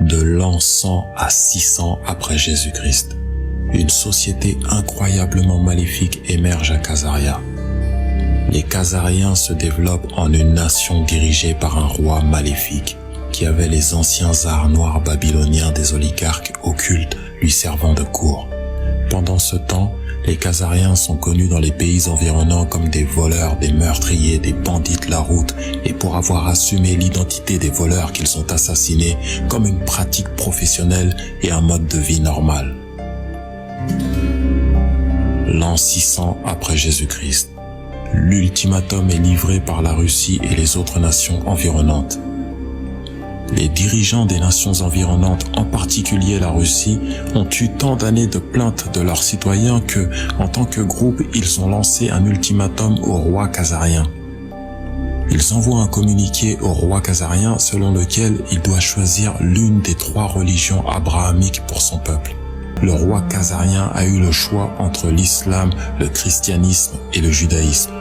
de l'an 100 à 600 après Jésus-Christ. Une société incroyablement maléfique émerge à Khazaria. Les Khazariens se développent en une nation dirigée par un roi maléfique qui avait les anciens arts noirs babyloniens des oligarques occultes lui servant de cour. Pendant ce temps, les Khazariens sont connus dans les pays environnants comme des voleurs, des meurtriers, des bandits de la route et pour avoir assumé l'identité des voleurs qu'ils ont assassinés comme une pratique professionnelle et un mode de vie normal. L'an 600 après Jésus-Christ. L'ultimatum est livré par la Russie et les autres nations environnantes. Les dirigeants des nations environnantes, en particulier la Russie, ont eu tant d'années de plaintes de leurs citoyens que, en tant que groupe, ils ont lancé un ultimatum au roi khazarien. Ils envoient un communiqué au roi khazarien selon lequel il doit choisir l'une des 3 religions abrahamiques pour son peuple. Le roi khazarien a eu le choix entre l'islam, le christianisme et le judaïsme.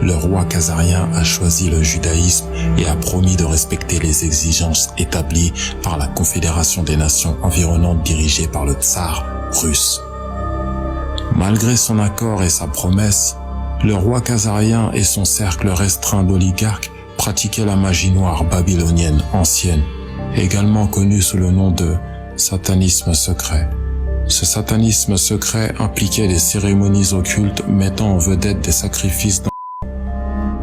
Le roi khazarien a choisi le judaïsme et a promis de respecter les exigences établies par la Confédération des Nations environnantes dirigée par le tsar russe. Malgré son accord et sa promesse, le roi khazarien et son cercle restreint d'oligarques pratiquaient la magie noire babylonienne ancienne, également connue sous le nom de satanisme secret. Ce satanisme secret impliquait des cérémonies occultes mettant en vedette des sacrifices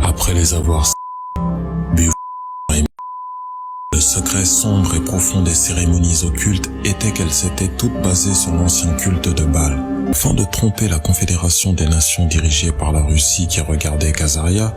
après les avoir bu. Le secret sombre et profond des cérémonies occultes était qu'elles étaient toutes basées sur l'ancien culte de Baal. Afin de tromper la Confédération des Nations dirigée par la Russie qui regardait Khazaria,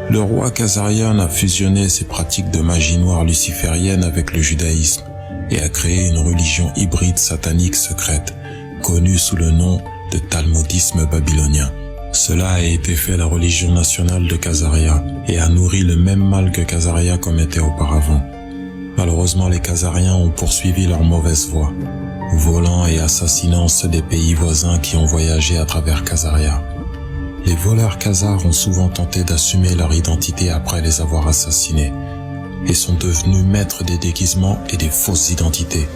le roi khazarien a fusionné ses pratiques de magie noire luciférienne avec le judaïsme et a créé une religion hybride satanique secrète, connue sous le nom de talmudisme babylonien. Cela a été fait la religion nationale de Khazaria et a nourri le même mal que Khazaria commettait auparavant. Malheureusement, les Khazariens ont poursuivi leur mauvaise voie, volant et assassinant ceux des pays voisins qui ont voyagé à travers Khazaria. Les voleurs khazars ont souvent tenté d'assumer leur identité après les avoir assassinés et sont devenus maîtres des déguisements et des fausses identités,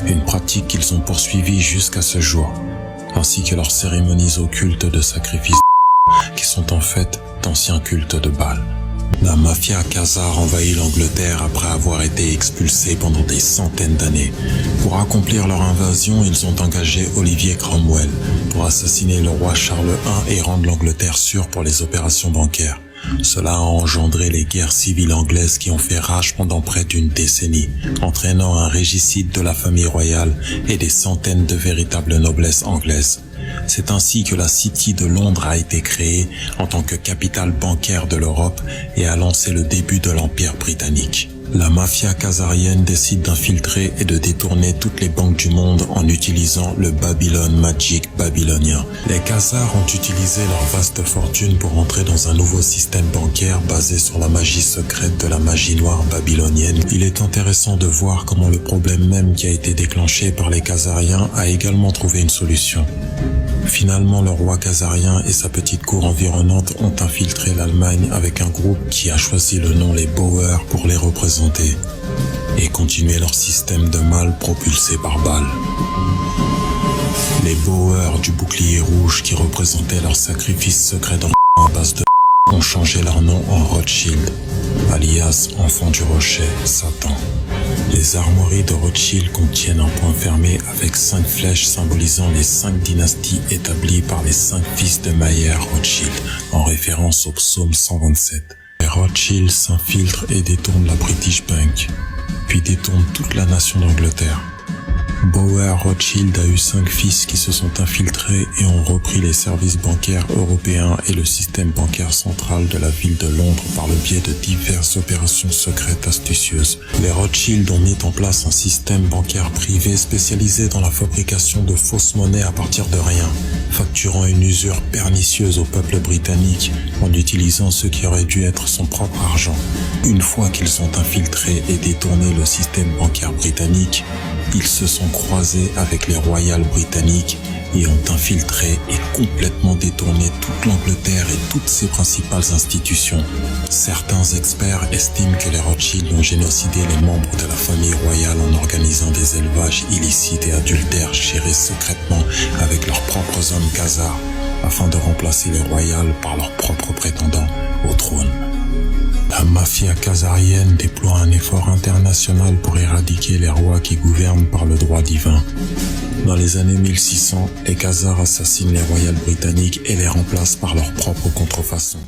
une pratique qu'ils ont poursuivie jusqu'à ce jour, ainsi que leurs cérémonies occultes de sacrifice qui sont en fait d'anciens cultes de Baal. La mafia khazare envahit l'Angleterre après avoir été expulsée pendant des centaines d'années. Pour accomplir leur invasion, ils ont engagé Olivier Cromwell pour assassiner le roi Charles I et rendre l'Angleterre sûre pour les opérations bancaires. Cela a engendré les guerres civiles anglaises qui ont fait rage pendant près d'une décennie, entraînant un régicide de la famille royale et des centaines de véritables noblesses anglaises. C'est ainsi que la City de Londres a été créée en tant que capitale bancaire de l'Europe et a lancé le début de l'Empire britannique. La mafia khazarienne décide d'infiltrer et de détourner toutes les banques du monde en utilisant le Babylon Magic babylonien. Les Khazars ont utilisé leur vaste fortune pour entrer dans un nouveau système bancaire basé sur la magie secrète de la magie noire babylonienne. Il est intéressant de voir comment le problème même qui a été déclenché par les Khazariens a également trouvé une solution. Finalement, le roi khazarien et sa petite cour environnante ont infiltré l'Allemagne avec un groupe qui a choisi le nom les Bauer pour les représenter et continuer leur système de mal propulsé par Baal. Les Bauer du bouclier rouge qui représentaient leur sacrifice secret en base de ont changé leur nom en Rothschild, alias enfant du rocher, Satan. Les armoiries de Rothschild contiennent un point fermé avec 5 flèches symbolisant les 5 dynasties établies par les 5 fils de Mayer Rothschild, en référence au psaume 127. Les Rothschild s'infiltrent et détournent la British Bank, puis détournent toute la nation d'Angleterre. Bauer Rothschild a eu 5 fils qui se sont infiltrés et ont repris les services bancaires européens et le système bancaire central de la ville de Londres par le biais de diverses opérations secrètes astucieuses. Les Rothschild ont mis en place un système bancaire privé spécialisé dans la fabrication de fausses monnaies à partir de rien, facturant une usure pernicieuse au peuple britannique en utilisant ce qui aurait dû être son propre argent. Une fois qu'ils ont infiltré et détourné le système bancaire britannique, ils se sont sont croisés avec les royales britanniques et ont infiltré et complètement détourné toute l'Angleterre et toutes ses principales institutions. Certains experts estiment que les Rothschild ont génocidé les membres de la famille royale en organisant des élevages illicites et adultères gérés secrètement avec leurs propres hommes khazars afin de remplacer les royales par leurs propres prétendants au trône. La mafia khazarienne déploie un effort international pour éradiquer les rois qui gouvernent par le droit divin. Dans les années 1600, les Khazars assassinent les royales britanniques et les remplacent par leurs propres contrefaçons.